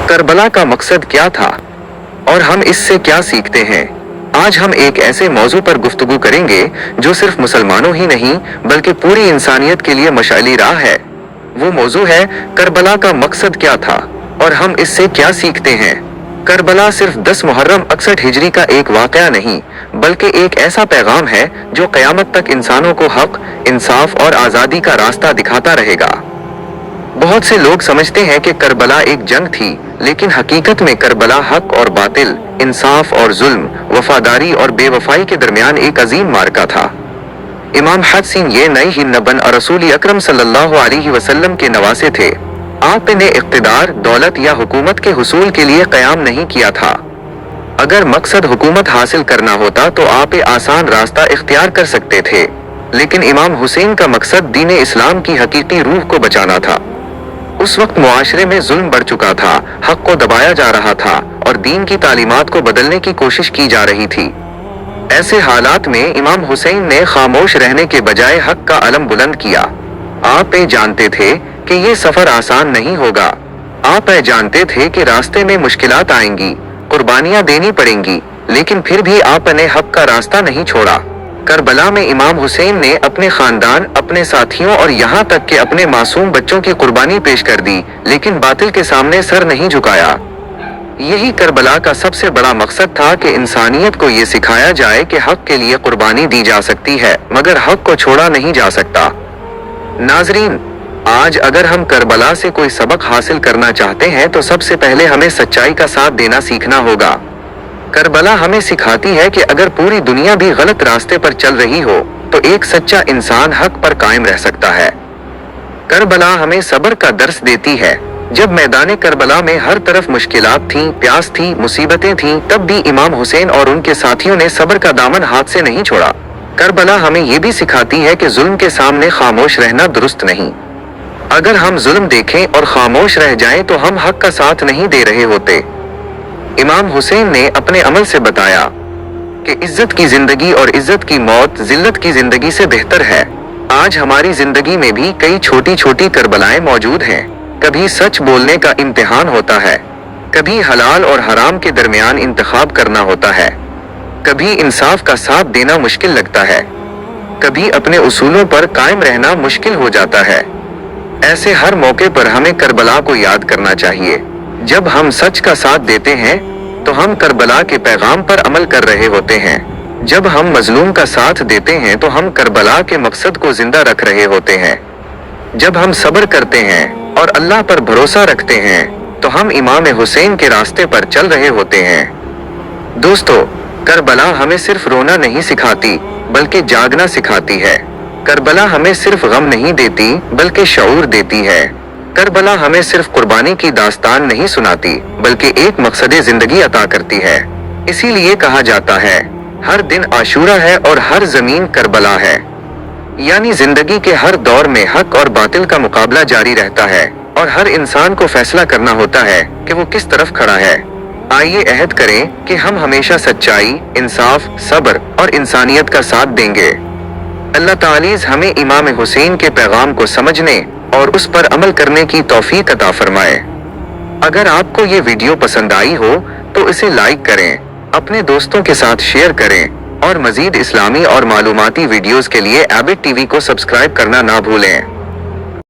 Karbala का मकसद क्या था और हम इससे क्या सीखते हैं? आज हम एक ऐसे मौजू पर गुफ्तगू करेंगे जो सिर्फ मुसलमानों ही नहीं बल्कि पूरी इंसानियत के लिए मशाइली राह है। वो मौजू है करबला का मकसद क्या था और हम इससे क्या सीखते हैं। करबला सिर्फ 10 मुहर्रम 61 हिजरी का एक वाकया नहीं बल्कि एक ऐसा पैगाम है जो क़यामत तक इंसानों को हक, इंसाफ और आज़ादी का रास्ता दिखाता रहेगा। बहुत से लोग समझते हैं कि करबला एक जंग थी, लेकिन हकीकत में करबला हक और बातिल, इंसाफ और जुल्म, वफादारी और बेवफाई के दरमियान एक अजीम मार्का था। इमाम हसन ये नई ही नबन और रसूल अकरम सल्लल्लाहु अलैहि वसल्लम के नवासे थे। आपने इक़्तिदार, दौलत या हुकूमत के हुसूल के लिए क़याम नहीं किया था। अगर मकसद हुकूमत हासिल करना होता तो आप आसान रास्ता इख्तियार कर सकते थे, लेकिन इमाम हुसैन का मकसद दीन इस्लाम की हकीकी रूह को बचाना था। उस वक्त मुआशरे में जुल्म बढ़ चुका था, हक को दबाया जा रहा था और दीन की तालीमात को बदलने की कोशिश की जा रही थी। ऐसे हालात में इमाम हुसैन ने खामोश रहने के बजाय हक का अलम बुलंद किया। आप जानते थे कि ये सफर आसान नहीं होगा। आप जानते थे कि रास्ते में मुश्किलात आएंगी, कुर्बानियां देनी पड़ेंगी, लेकिन फिर भी आपने हक का रास्ता नहीं छोड़ा। करबला में इमाम हुसैन ने अपने खानदान, अपने साथियों और यहाँ तक कि अपने मासूम बच्चों की कुर्बानी पेश कर दी, लेकिन बातिल के सामने सर नहीं झुकाया। यही करबला का सबसे बड़ा मकसद था कि इंसानियत को ये सिखाया जाए कि हक के लिए कुर्बानी दी जा सकती है, मगर हक को छोड़ा नहीं जा सकता। नाजरीन, आज अगर हम करबला से कोई सबक हासिल करना चाहते हैं तो सबसे पहले हमें सच्चाई का साथ देना सीखना होगा। करबला हमें सिखाती है कि अगर पूरी दुनिया भी गलत रास्ते पर चल रही हो तो एक सच्चा इंसान हक पर कायम रह सकता है। करबला हमें सब्र का दर्स देती है। जब मैदान करबला में हर तरफ मुश्किलात थीं, प्यास थी, मुसीबतें थीं, तब भी इमाम हुसैन और उनके साथियों ने सब्र का दामन हाथ से नहीं छोड़ा। करबला हमें ये भी सिखाती है कि जुल्म के सामने खामोश रहना दुरुस्त नहीं। अगर हम जुल्म देखें और खामोश रह जाएं तो हम हक का साथ नहीं दे रहे होते। इमाम हुसैन ने अपने अमल से बताया कि इज्जत की जिंदगी और इज्जत की मौत जिल्लत की जिंदगी से बेहतर है। आज हमारी जिंदगी में भी कई छोटी छोटी करबलाएं मौजूद हैं। कभी सच बोलने का इम्तिहान होता है, कभी हलाल और हराम के दरमियान इंतखाब करना होता है, कभी इंसाफ का साथ देना मुश्किल लगता है, कभी अपने उसूलों पर कायम रहना मुश्किल हो जाता है। ऐसे हर मौके पर हमें करबला को याद करना चाहिए। जब हम सच का साथ देते हैं तो हम करबला के पैगाम पर अमल कर रहे होते हैं। जब हम मजलूम का साथ देते हैं तो हम करबला के मकसद को जिंदा रख रहे होते हैं। जब हम सब्र करते हैं और अल्लाह पर भरोसा रखते हैं तो हम इमाम हुसैन के रास्ते पर चल रहे होते हैं। दोस्तों, करबला हमें सिर्फ रोना नहीं सिखाती बल्कि जागना सिखाती है। करबला हमें सिर्फ गम नहीं देती बल्कि शऊर देती है। करबला हमें सिर्फ कुर्बानी की दास्तान नहीं सुनाती बल्कि एक मकसद जिंदगी अता करती है। इसीलिए कहा जाता है हर दिन आशूरा है और हर जमीन करबला है। यानी जिंदगी के हर दौर में हक और बातिल का मुकाबला जारी रहता है और हर इंसान को फैसला करना होता है कि वो किस तरफ खड़ा है। आइए अहद करें कि हम हमेशा सच्चाई, इंसाफ, सब्र और इंसानियत का साथ देंगे। अल्लाह तालीज़ हमें इमाम हुसैन के पैगाम को समझने और उस पर अमल करने की तौफीक अता फरमाए। अगर आपको ये वीडियो पसंद आई हो तो इसे लाइक करें, अपने दोस्तों के साथ शेयर करें और मजीद इस्लामी और मालूमाती वीडियोस के लिए एबिट टीवी को सब्सक्राइब करना ना भूलें।